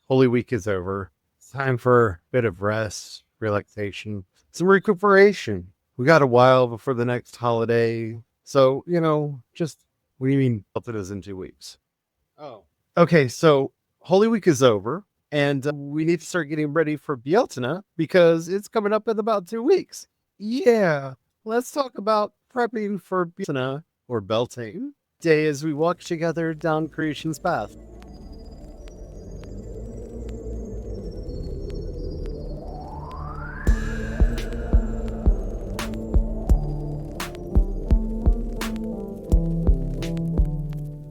Holy Week is over. It's time for a bit of rest, relaxation, some recuperation. We got a while before the next holiday. So, just, what do you mean Beltane is in 2 weeks? Oh. Okay, so Holy Week is over, and we need to start getting ready for Bealtaine because it's coming up in about 2 weeks. Yeah, let's talk about prepping for Bealtaine or Beltane day as we walk together down Creation's path.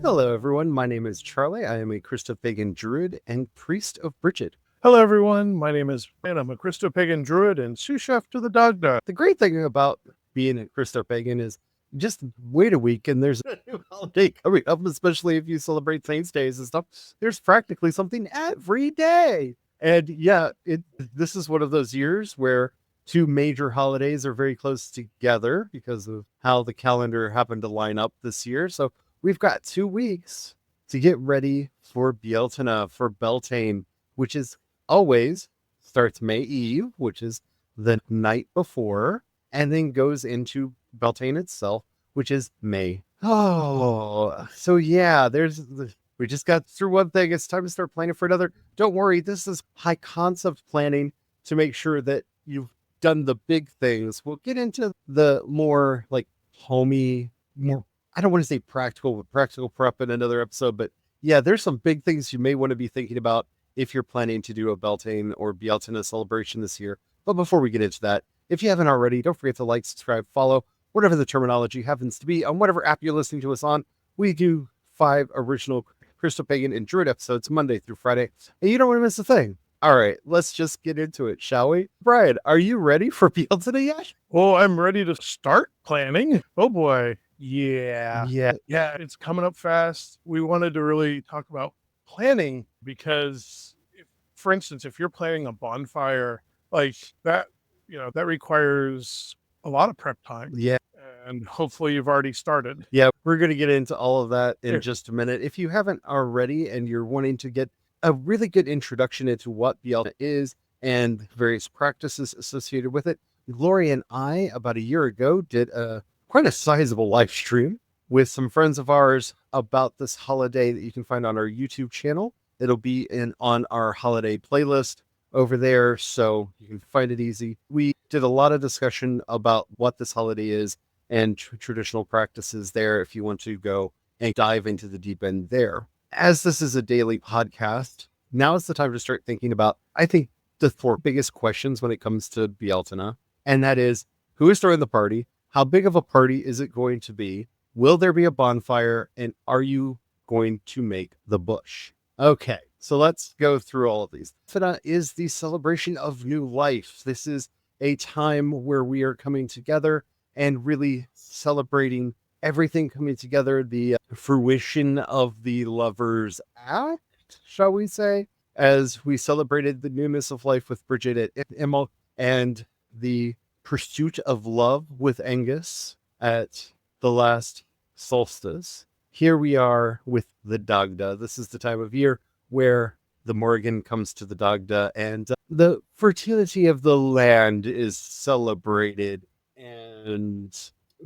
Hello, everyone. My name is Charlie. I am a Christopagan druid and priest of Bridget. Hello, everyone. My name is Ben. I'm a Christopagan druid and sous chef to the Dogda. The great thing about being a Christopagan is just wait a week and there's a new holiday coming up, especially if you celebrate Saints' Days and stuff. There's practically something every day. And yeah, this is one of those years where two major holidays are very close together because of how the calendar happened to line up this year. So we've got 2 weeks to get ready for Bealtaine, for Beltane, which is always starts May Eve, which is the night before, and then goes into Beltane itself, which is May. Oh, so yeah, we just got through one thing. It's time to start planning for another. Don't worry, this is high concept planning to make sure that you've done the big things. We'll get into the more like homey, more, I don't want to say practical, but practical prep in another episode. But yeah, there's some big things you may want to be thinking about if you're planning to do a Beltane or Bealtaine celebration this year. But before we get into that, if you haven't already, don't forget to like, subscribe, follow, whatever the terminology happens to be on whatever app you're listening to us on. We do 5 original Christopagan and Druid episodes Monday through Friday, and you don't want to miss a thing. All right, let's just get into it, shall we? Brian, are you ready for Bealtaine yet? Oh, I'm ready to start planning. Oh boy. Yeah, it's coming up fast. We wanted to really talk about planning because, for instance, if you're planning a bonfire like that, that requires a lot of prep time. Yeah. And hopefully you've already started. Yeah, we're going to get into all of that in just a minute. If you haven't already and you're wanting to get a really good introduction into what Bealtaine is and various practices associated with it, Gloria and I, about a year ago, did quite a sizable live stream with some friends of ours about this holiday that you can find on our YouTube channel. It'll be on our holiday playlist over there, so you can find it easy. We did a lot of discussion about what this holiday is and traditional practices there if you want to go and dive into the deep end there. As this is a daily podcast, now is the time to start thinking about, I think, the 4 biggest questions when it comes to Bealtaine, and that is, who is throwing the party? How big of a party is it going to be? Will there be a bonfire? And are you going to make the bush? Okay, so let's go through all of these. Bealtaine is the celebration of new life. This is a time where we are coming together and really celebrating everything coming together, the fruition of the Lovers' Act, shall we say, as we celebrated the newness of life with Bridget at Immel and the pursuit of love with Angus at the last solstice. Here we are with the Dagda. This is the time of year where the Morrigan comes to the Dagda and the fertility of the land is celebrated and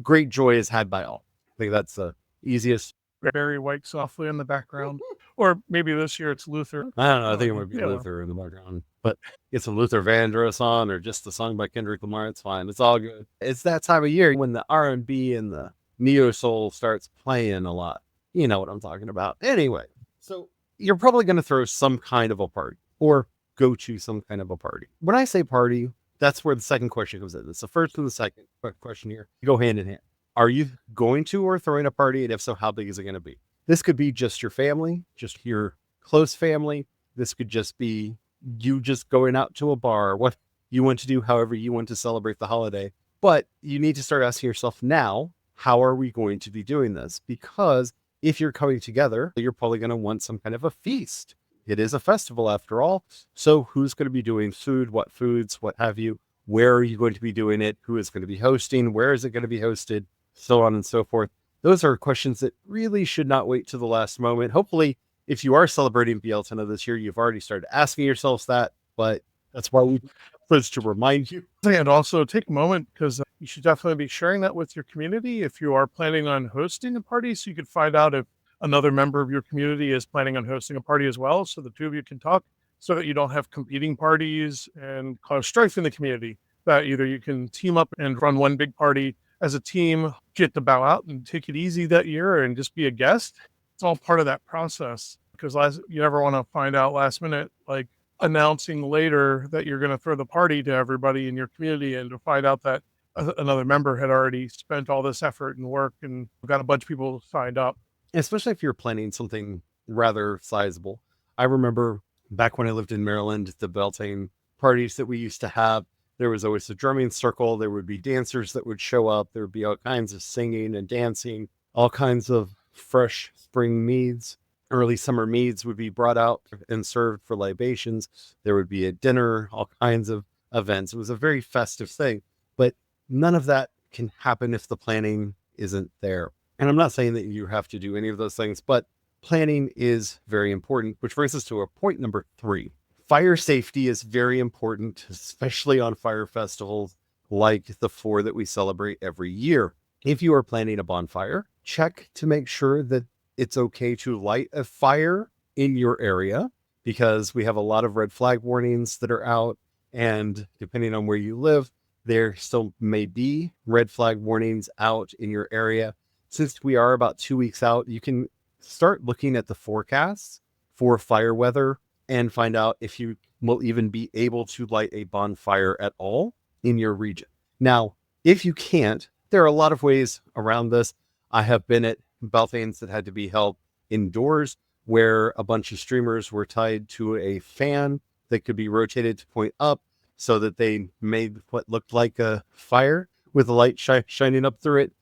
great joy is had by all. I think that's the easiest. Barry White softly in the background. Or maybe this year it's Luther. I don't know. I think it might be Luther in the background. But it's a Luther Vandross on or just the song by Kendrick Lamar. It's fine. It's all good. It's that time of year when the R&B and the neo-soul starts playing a lot. You know what I'm talking about. Anyway, so you're probably going to throw some kind of a party or go to some kind of a party. When I say party, that's where the second question comes in. It's the first and the second question here. You go hand in hand. Are you going to or throwing a party? And if so, how big is it going to be? This could be just your family, just your close family. This could just be you just going out to a bar, what you want to do, however you want to celebrate the holiday. But you need to start asking yourself now, how are we going to be doing this? Because if you're coming together, you're probably going to want some kind of a feast. It is a festival after all. So who's going to be doing food, what foods, what have you? Where are you going to be doing it? Who is going to be hosting? Where is it going to be hosted? So on and so forth. Those are questions that really should not wait to the last moment. Hopefully if you are celebrating Bealtaine this year, you've already started asking yourselves that, but that's why we supposed to remind you. And also take a moment, because you should definitely be sharing that with your community if you are planning on hosting a party, so you can find out if another member of your community is planning on hosting a party as well, so the two of you can talk, so that you don't have competing parties and cause strife in the community. That either you can team up and run one big party as a team, get to bow out and take it easy that year and just be a guest. It's all part of that process, because you never want to find out last minute, like announcing later that you're going to throw the party to everybody in your community, and to find out that another member had already spent all this effort and work and got a bunch of people signed up. Especially if you're planning something rather sizable. I remember back when I lived in Maryland, the Beltane parties that we used to have, there was always a drumming circle. There would be dancers that would show up. There would be all kinds of singing and dancing, all kinds of fresh spring meads. Early summer meads would be brought out and served for libations. There would be a dinner, all kinds of events. It was a very festive thing, but none of that can happen if the planning isn't there. And I'm not saying that you have to do any of those things, but planning is very important, which brings us to our point number 3. Fire safety is very important, especially on fire festivals like the 4 that we celebrate every year. If you are planning a bonfire, check to make sure that it's okay to light a fire in your area, because we have a lot of red flag warnings that are out, and depending on where you live, there still may be red flag warnings out in your area. Since we are about 2 weeks out, you can start looking at the forecasts for fire weather and find out if you will even be able to light a bonfire at all in your region. Now, if you can't, there are a lot of ways around this. I have been at Beltanes that had to be held indoors, where a bunch of streamers were tied to a fan that could be rotated to point up, so that they made what looked like a fire with the light shining up through it.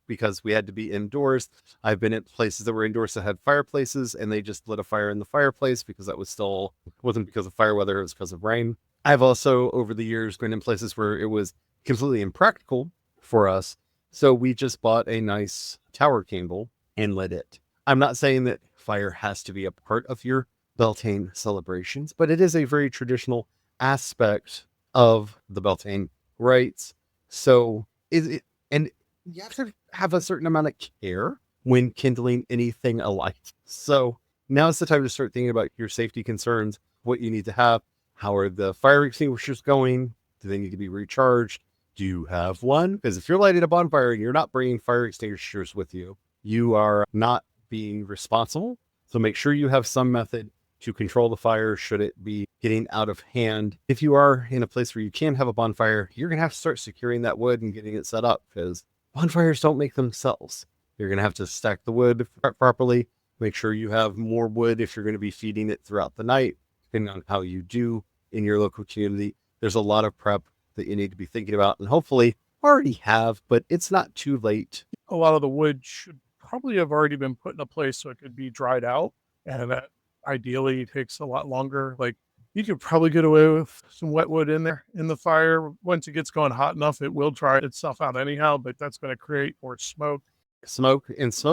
Because we had to be indoors, I've been at places that were indoors that had fireplaces, and they just lit a fire in the fireplace because that wasn't because of fire weather, it was because of rain. I've also, over the years, been in places where it was completely impractical for us, so we just bought a nice tower candle and lit it. I'm not saying that fire has to be a part of your Beltane celebrations, but it is a very traditional aspect of the Beltane rites. So and you have to have a certain amount of care when kindling anything alight. So now is the time to start thinking about your safety concerns, what you need to have. How are the fire extinguishers going? Do they need to be recharged? Do you have one? Because if you're lighting a bonfire and you're not bringing fire extinguishers with you, you are not being responsible. So make sure you have some method to control the fire should it be getting out of hand. If you are in a place where you can have a bonfire, you're going to have to start securing that wood and getting it set up, because bonfires don't make themselves. You're going to have to stack the wood properly. Make sure you have more wood if you're going to be feeding it throughout the night, depending on how you do in your local community. There's a lot of prep that you need to be thinking about, and hopefully already have, but it's not too late. A lot of the wood should probably have already been put in a place so it could be dried out, and that ideally takes a lot longer. Like, you could probably get away with some wet wood in there in the fire. Once it gets going hot enough, it will dry itself out anyhow, but that's going to create more smoke. Smoke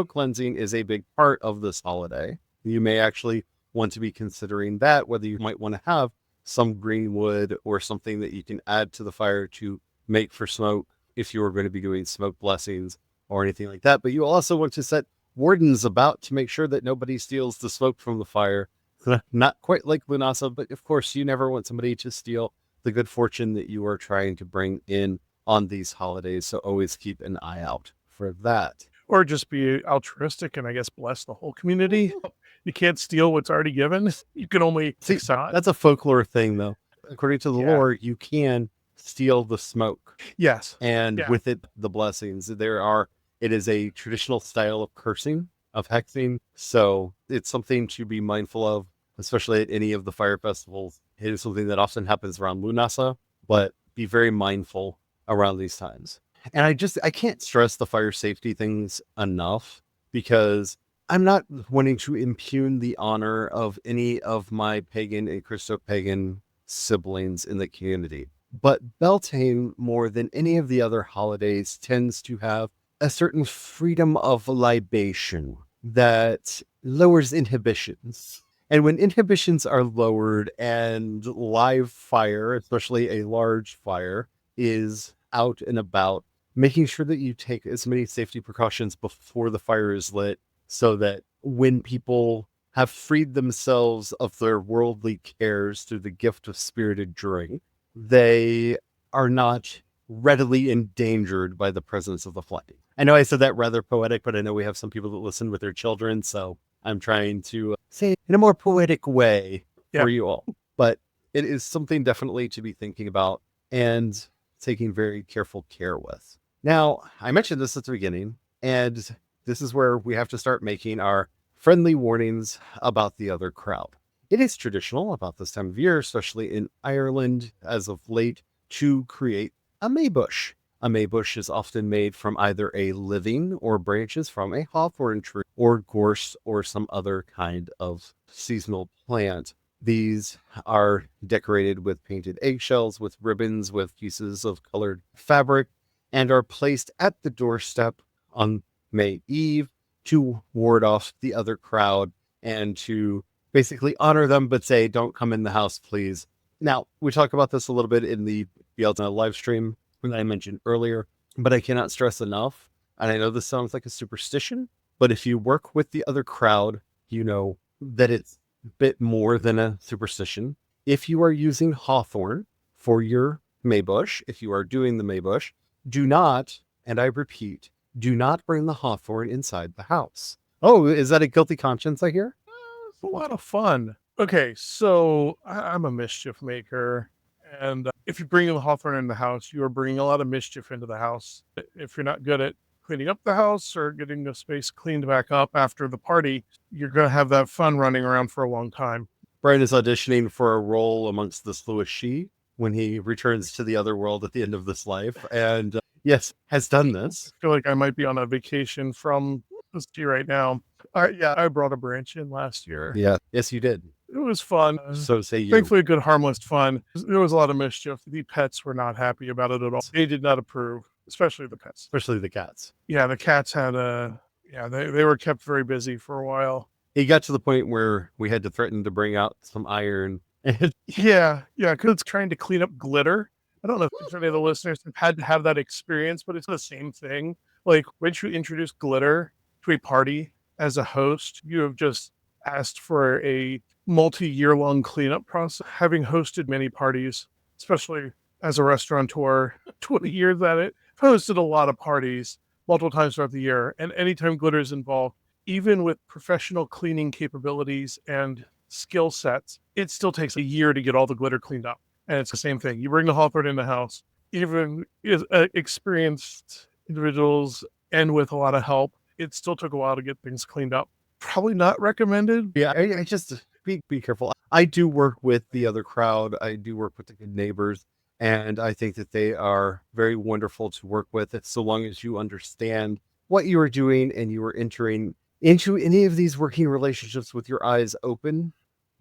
cleansing is a big part of this holiday. You may actually want to be considering that, whether you might want to have some green wood or something that you can add to the fire to make for smoke if you are going to be doing smoke blessings or anything like that. But you also want to set wardens about to make sure that nobody steals the smoke from the fire. Not quite like Lunasa, but of course you never want somebody to steal the good fortune that you are trying to bring in on these holidays. So always keep an eye out for that. Or just be altruistic and I guess bless the whole community. You can't steal what's already given. You can only that's a folklore thing, though. According to the lore, you can steal the smoke. Yes. And with it, the blessings. It is a traditional style of cursing, of hexing. So it's something to be mindful of, especially at any of the fire festivals. It is something that often happens around Lunasa, but be very mindful around these times. And I can't stress the fire safety things enough, because I'm not wanting to impugn the honor of any of my pagan and Christopagan siblings in the community. But Beltane, more than any of the other holidays, tends to have a certain freedom of libation that lowers inhibitions. And when inhibitions are lowered and live fire, especially a large fire, is out and about, making sure that you take as many safety precautions before the fire is lit, so that when people have freed themselves of their worldly cares through the gift of spirited drink, they are not readily endangered by the presence of the flame. I know I said that rather poetic, but I know we have some people that listen with their children, so I'm trying to say it in a more poetic way for you all. But it is something definitely to be thinking about and taking very careful care with. Now, I mentioned this at the beginning, and this is where we have to start making our friendly warnings about the other crowd. It is traditional about this time of year, especially in Ireland as of late, to create a maybush. A maybush is often made from either a living or branches from a hawthorn tree or gorse or some other kind of seasonal plant. These are decorated with painted eggshells, with ribbons, with pieces of colored fabric, and are placed at the doorstep on May Eve to ward off the other crowd and to basically honor them, but say, don't come in the house, please. Now, we talk about this a little bit in the Bealtaine live stream that I mentioned earlier, but I cannot stress enough, and I know this sounds like a superstition, but if you work with the other crowd, you know that it's a bit more than a superstition. If you are using hawthorn for your maybush, if you are doing the maybush, do not, and I repeat, do not bring the hawthorn inside the house. Oh, is that a guilty conscience I hear? It's a lot of fun. Okay, so I'm a mischief maker. And if you bring the hawthorn in the house, you are bringing a lot of mischief into the house. If you're not good at cleaning up the house or getting the space cleaned back up after the party, you're going to have that fun running around for a long time. Brian is auditioning for a role amongst the Sluish She when he returns to the other world at the end of this life. And yes, has done this. I feel like I might be on a vacation from the city right now. Yeah, I brought a branch in last year. Yeah, yes, you did. It was fun. So say you. Thankfully, good, harmless fun. There was a lot of mischief. The pets were not happy about it at all. They did not approve, especially the pets. Especially the cats. Yeah, the cats had they were kept very busy for a while. It got to the point where we had to threaten to bring out some iron. Yeah, because it's trying to clean up glitter. I don't know if any of the listeners have had to have that experience, but it's the same thing. Like, when you introduce glitter to a party as a host, you have just asked for a multi-year-long cleanup process. Having hosted many parties, especially as a restaurateur, 20 years at it, I've hosted a lot of parties multiple times throughout the year. And anytime glitter is involved, even with professional cleaning capabilities and skill sets, it still takes a year to get all the glitter cleaned up. And it's the same thing. You bring the hawthorn in the house, even experienced individuals and with a lot of help, it still took a while to get things cleaned up. Probably not recommended. Yeah, I just be careful. I do work with the other crowd. I do work with the good neighbors, and I think that they are very wonderful to work with. It's so long as you understand what you are doing and you are entering into any of these working relationships with your eyes open,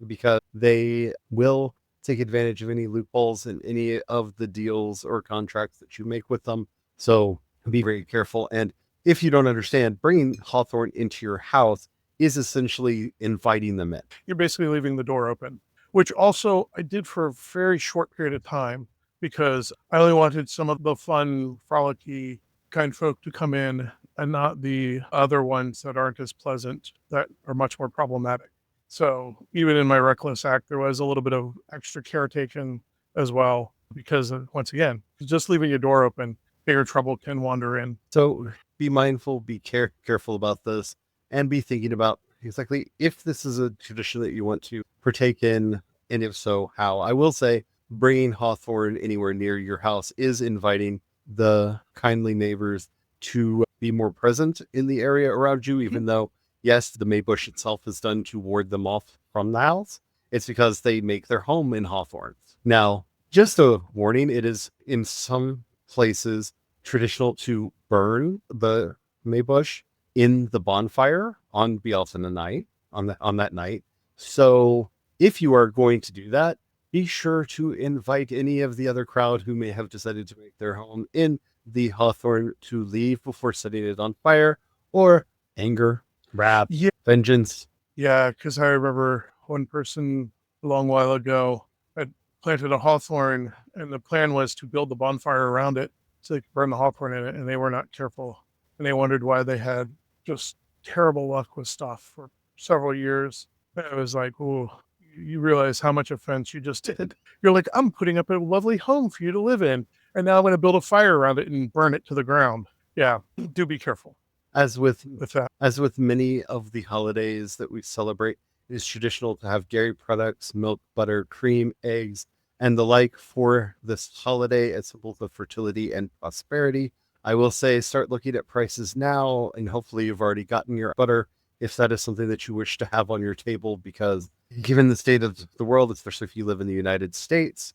because they will take advantage of any loopholes in any of the deals or contracts that you make with them. So be very careful. And if you don't understand, bringing hawthorn into your house is essentially inviting them in. You're basically leaving the door open, which also I did for a very short period of time because I only wanted some of the fun, frolicky kind folk to come in and not the other ones that aren't as pleasant, that are much more problematic. So even in my reckless act, there was a little bit of extra care taken as well, because once again, just leaving your door open, bigger trouble can wander in. So be mindful, be careful about this, and be thinking about exactly if this is a tradition that you want to partake in, and if so, how. I will say bringing hawthorn anywhere near your house is inviting the kindly neighbors to be more present in the area around you, even though, yes, the maybush itself is done to ward them off from the house. It's because they make their home in hawthorn. Now, just a warning, it is in some places traditional to burn the maybush in the bonfire on Bealtaine night, on that night. So if you are going to do that, be sure to invite any of the other crowd who may have decided to make their home in the hawthorn to leave before setting it on fire, or anger, wrath, Yeah. vengeance. Yeah, because I remember one person a long while ago had planted a hawthorn, and the plan was to build the bonfire around it so they could burn the hawthorn in it, and they were not careful. And they wondered why they had just terrible luck with stuff for several years. And it was like, ooh, you realize how much offense you just did. You're like, I'm putting up a lovely home for you to live in, and now I'm going to build a fire around it and burn it to the ground. Yeah, do be careful As with that. As with many of the holidays that we celebrate, it is traditional to have dairy products, milk, butter, cream, eggs, and the like for this holiday as symbols of fertility and prosperity. I will say start looking at prices now, and hopefully you've already gotten your butter if that is something that you wish to have on your table, because given the state of the world, especially if you live in the United States,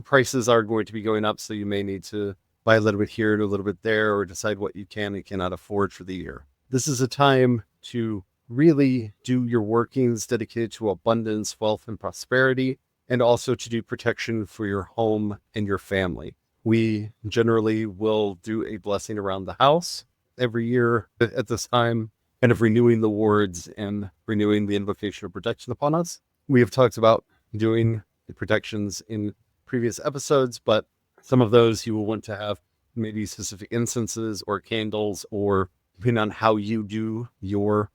prices are going to be going up, so you may need to buy a little bit here and a little bit there, or decide what you can and cannot afford for the year. This is a time to really do your workings dedicated to abundance, wealth, and prosperity, and also to do protection for your home and your family. We generally will do a blessing around the house every year at this time, kind of renewing the wards and renewing the invocation of protection upon us. We have talked about doing the protections in previous episodes, but some of those you will want to have maybe specific incenses or candles, or depending on how you do your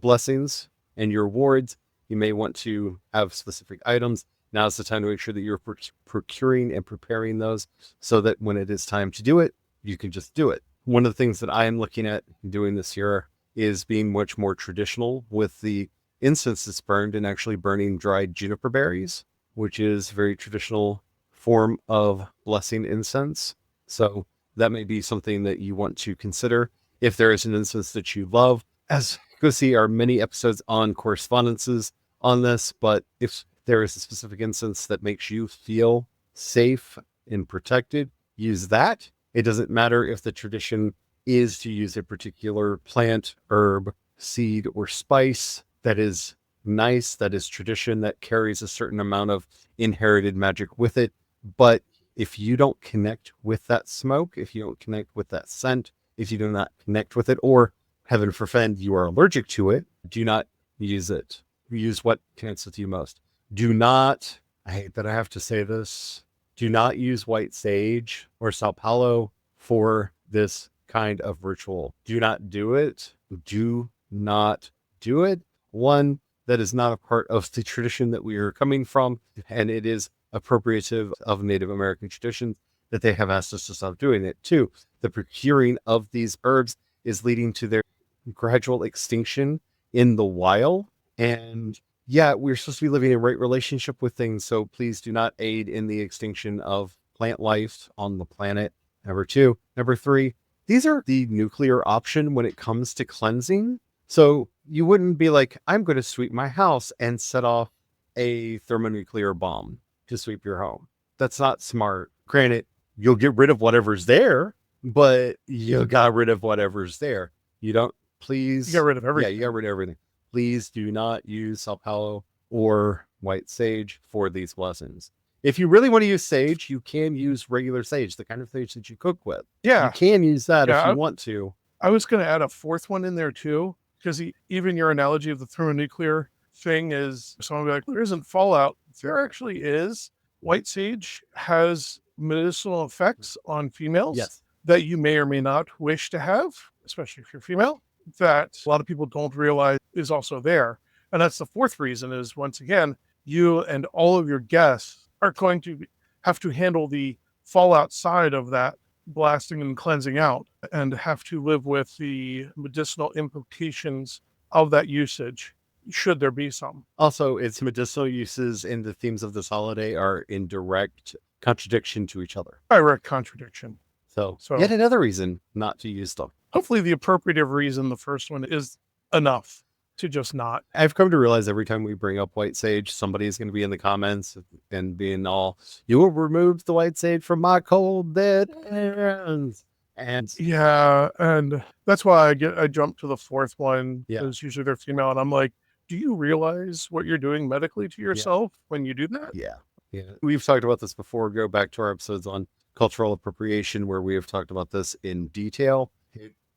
blessings and your wards, you may want to have specific items. Now's the time to make sure that you're procuring and preparing those so that when it is time to do it, you can just do it. One of the things that I am looking at doing this year is being much more traditional with the incense that's burned, and actually burning dried juniper berries, which is very traditional form of blessing incense. So that may be something that you want to consider if there is an incense that you love. As go see our many episodes on correspondences on this, but if there is a specific incense that makes you feel safe and protected, use that. It doesn't matter if the tradition is to use a particular plant, herb, seed, or spice that is nice, that is tradition, that carries a certain amount of inherited magic with it. But if you don't connect with that smoke, if you don't connect with that scent, if you do not connect with it, or heaven forfend, you are allergic to it, do not use it. Use what connects with you most. Do not, I hate that I have to say this, do not use white sage or Sao Paulo for this kind of ritual. Do not do it. Do not do it. One, that is not a part of the tradition that we are coming from, and it is appropriative of Native American traditions that they have asked us to stop doing it. Two, the procuring of these herbs is leading to their gradual extinction in the wild. And yeah, we're supposed to be living in right relationship with things, so please do not aid in the extinction of plant life on the planet. Number two. Number three, these are the nuclear option when it comes to cleansing. So you wouldn't be like, I'm going to sweep my house and set off a thermonuclear bomb to sweep your home. That's not smart. Granted, you'll get rid of whatever's there, but you got rid of whatever's there. You don't, please. You got rid of everything. Yeah, you got rid of everything. Please do not use Sao Paulo or white sage for these blessings. If you really want to use sage, you can use regular sage, the kind of sage that you cook with. Yeah. You can use that if you want to. I was going to add a fourth one in there too, because even your analogy of the thermonuclear thing is, someone will be like, there isn't fallout. There actually is. White sage has medicinal effects on females that you may or may not wish to have, especially if you're female, that a lot of people don't realize is also there. And that's the fourth reason is, once again, you and all of your guests are going to have to handle the fallout side of that blasting and cleansing out, and have to live with the medicinal implications of that usage, should there be some. Also, its medicinal uses in the themes of this holiday are in direct contradiction to each other. Direct contradiction. So yet another reason not to use them. Hopefully the appropriative reason, the first one, is enough to just not. I've come to realize every time we bring up white sage, somebody is going to be in the comments and being all, you will remove the white sage from my cold dead hands. And yeah, and that's why I jump to the fourth one, because usually they're female, and I'm like, do you realize what you're doing medically to yourself when you do that? Yeah. We've talked about this before. Go back to our episodes on cultural appropriation, where we have talked about this in detail.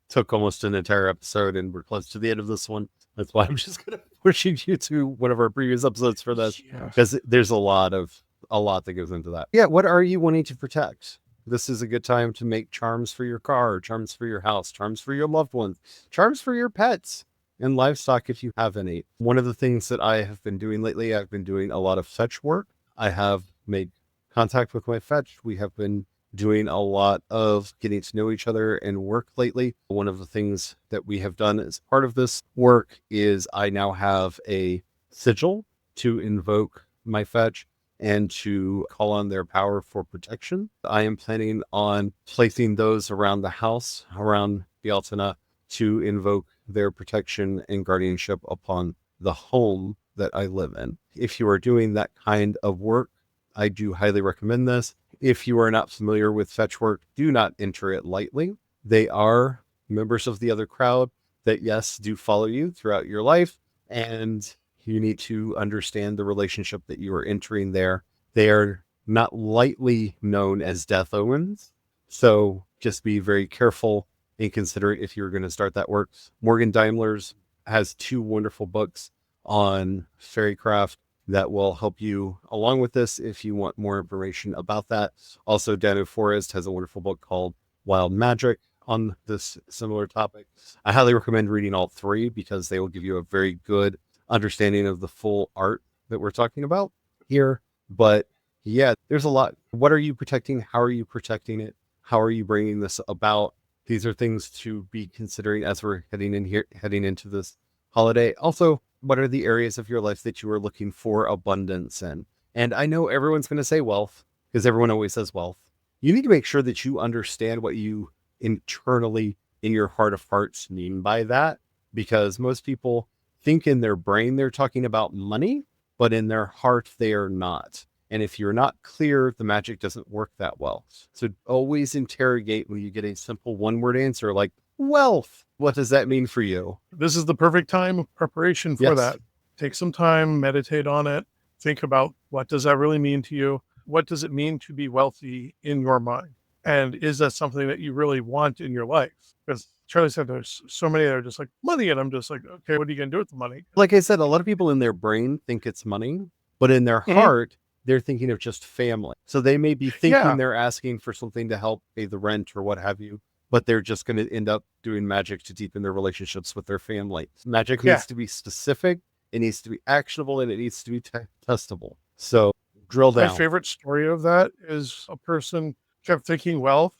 took almost an entire episode, and we're close to the end of this one. That's why I'm just going to push you to one of our previous episodes for this, because there's a lot that goes into that. Yeah, what are you wanting to protect? This is a good time to make charms for your car, charms for your house, charms for your loved ones, charms for your pets and livestock if you have any. One of the things that I have been doing lately, I've been doing a lot of fetch work. I have made contact with my fetch. We have been doing a lot of getting to know each other and work lately. One of the things that we have done as part of this work is I now have a sigil to invoke my fetch and to call on their power for protection. I am planning on placing those around the house, around Bealtaine, to invoke their protection and guardianship upon the home that I live in. If you are doing that kind of work, I do highly recommend this. If you are not familiar with fetch work, do not enter it lightly. They are members of the other crowd that, yes, do follow you throughout your life, and you need to understand the relationship that you are entering there. They are not lightly known as death omens, so just be very careful and considerate if you're going to start that work. Morgan Daimler's has 2 wonderful books on fairycraft that will help you along with this if you want more information about that. Also, Dano Forest has a wonderful book called Wild Magic on this similar topic. I highly recommend reading all 3 because they will give you a very good understanding of the full art that we're talking about here. But yeah, there's a lot. What are you protecting? How are you protecting it? How are you bringing this about? These are things to be considering as we're heading into this holiday. Also, what are the areas of your life that you are looking for abundance in? And I know everyone's going to say wealth, because everyone always says wealth. You need to make sure that you understand what you internally in your heart of hearts mean by that, because most people think in their brain they're talking about money, but in their heart they are not. And if you're not clear, the magic doesn't work that well. So always interrogate when you get a simple one-word answer like wealth. What does that mean for you? This is the perfect time of preparation for that. Take some time, meditate on it, think about what does that really mean to you? What does it mean to be wealthy in your mind? And is that something that you really want in your life? Because Charlie said there's so many that are just like money, and I'm just like, okay, what are you going to do with the money? Like I said, a lot of people in their brain think it's money, but in their heart, they're thinking of just family. So they may be thinking they're asking for something to help pay the rent or what have you, but they're just going to end up doing magic to deepen their relationships with their family. Magic needs to be specific, it needs to be actionable, and it needs to be testable. So drill down. My favorite story of that is a person kept thinking wealth,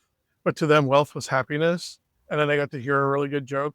but to them, wealth was happiness. And then they got to hear a really good joke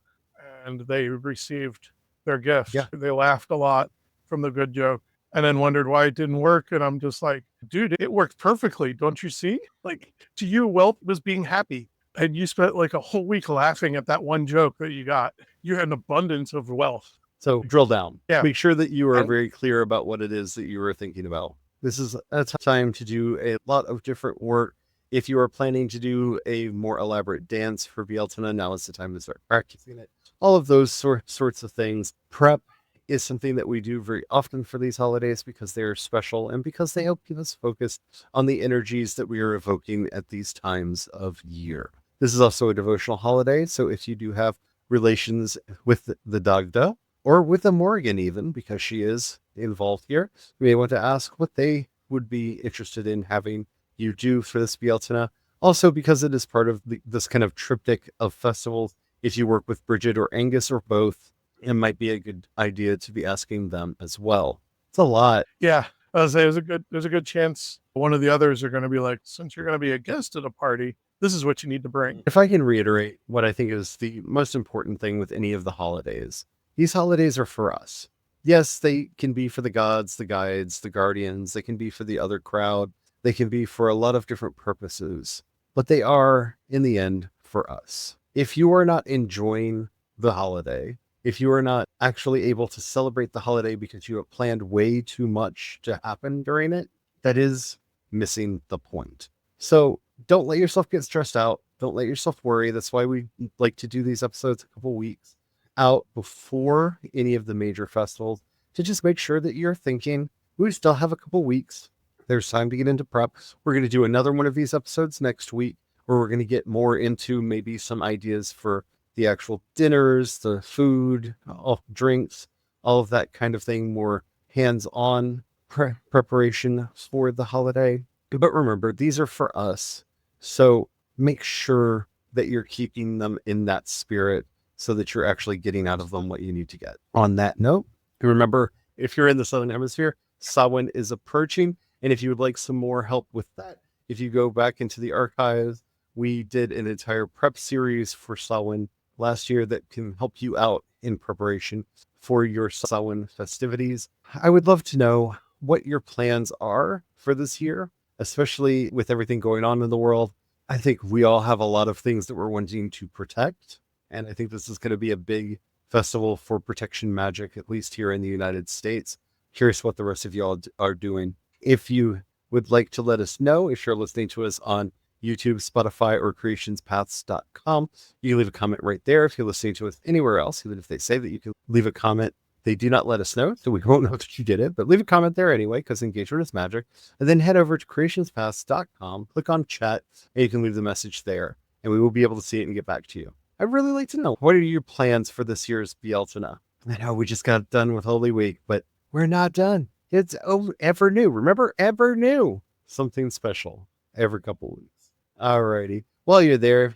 and they received their gift. Yeah. They laughed a lot from the good joke and then wondered why it didn't work. And I'm just like, dude, it worked perfectly. Don't you see? Like, to you, wealth was being happy. And you spent like a whole week laughing at that one joke that you got. You had an abundance of wealth. So drill down. Yeah. Make sure that you are very clear about what it is that you are thinking about. This is a time to do a lot of different work. If you are planning to do a more elaborate dance for Bealtaine, now is the time to start practicing it. All of those sorts of things. Prep is something that we do very often for these holidays because they are special and because they help keep us focused on the energies that we are evoking at these times of year. This is also a devotional holiday, so if you do have relations with the Dagda, or with the Morgan even, because she is involved here, you may want to ask what they would be interested in having you do for this Bealtaine. Also, because it is part of this kind of triptych of festivals, if you work with Bridget or Angus or both, it might be a good idea to be asking them as well. It's a lot. Yeah, I was say there's a good chance one of the others are going to be like, since you're going to be a guest at a party, this is what you need to bring. If I can reiterate what I think is the most important thing with any of the holidays, these holidays are for us. Yes, they can be for the gods, the guides, the guardians. They can be for the other crowd. They can be for a lot of different purposes, but they are, in the end, for us. If you are not enjoying the holiday, if you are not actually able to celebrate the holiday because you have planned way too much to happen during it, that is missing the point. So don't let yourself get stressed out. Don't let yourself worry. That's why we like to do these episodes a couple weeks out before any of the major festivals, to just make sure that you're thinking, we still have a couple weeks. There's time to get into prep. We're going to do another one of these episodes next week, where we're going to get more into maybe some ideas for the actual dinners, the food, all drinks, all of that kind of thing, more hands-on preparation for the holiday. But remember, these are for us. So make sure that you're keeping them in that spirit so that you're actually getting out of them what you need to get. On that note, remember, if you're in the Southern Hemisphere, Samhain is approaching. And if you would like some more help with that, if you go back into the archives, we did an entire prep series for Samhain last year that can help you out in preparation for your Samhain festivities. I would love to know what your plans are for this year, especially with everything going on in the world. I think we all have a lot of things that we're wanting to protect. And I think this is going to be a big festival for protection magic, at least here in the United States. Curious what the rest of y'all are doing. If you would like to let us know, if you're listening to us on YouTube, Spotify, or CreationsPaths.com, you can leave a comment right there. If you're listening to us anywhere else, even if they say that you can leave a comment, they do not let us know, so we won't know that you did it, but leave a comment there anyway, because engagement is magic. And then head over to CreationsPaths.com, click on chat, and you can leave the message there, and we will be able to see it and get back to you. I'd really like to know, what are your plans for this year's Bealtaine? I know we just got done with Holy Week, but we're not done. It's ever new. Remember, ever new. Something special every couple weeks. Alrighty. While you're there,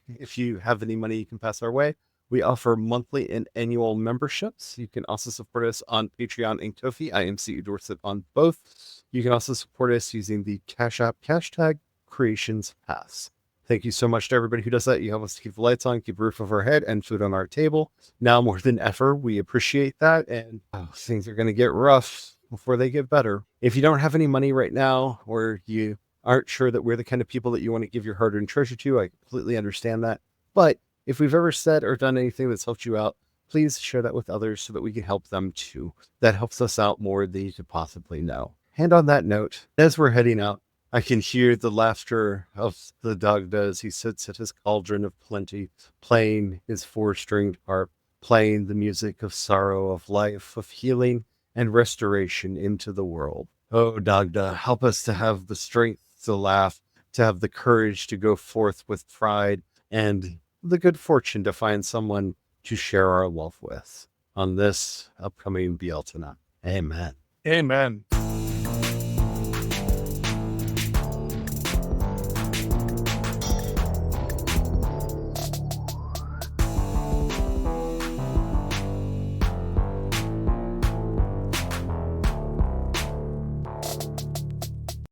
if you have any money you can pass our way, we offer monthly and annual memberships. You can also support us on Patreon and Ko-fi. I am C.E. Dorset on both. You can also support us using the Cash App hashtag CreationsPaths. Thank you so much to everybody who does that. You help us to keep the lights on, keep a roof over our head, and food on our table. Now more than ever, we appreciate that. And things are going to get rough before they get better. If you don't have any money right now, or you aren't sure that we're the kind of people that you want to give your hard-earned treasure to, I completely understand that. But if we've ever said or done anything that's helped you out, please share that with others so that we can help them too. That helps us out more than you could possibly know. And on that note, as we're heading out, I can hear the laughter of the dog as he sits at his cauldron of plenty, playing his four-stringed harp, playing the music of sorrow, of life, of healing, and restoration into the world. Oh, Dagda, help us to have the strength to laugh, to have the courage to go forth with pride, and the good fortune to find someone to share our love with on this upcoming Bealtaine. Amen. Amen.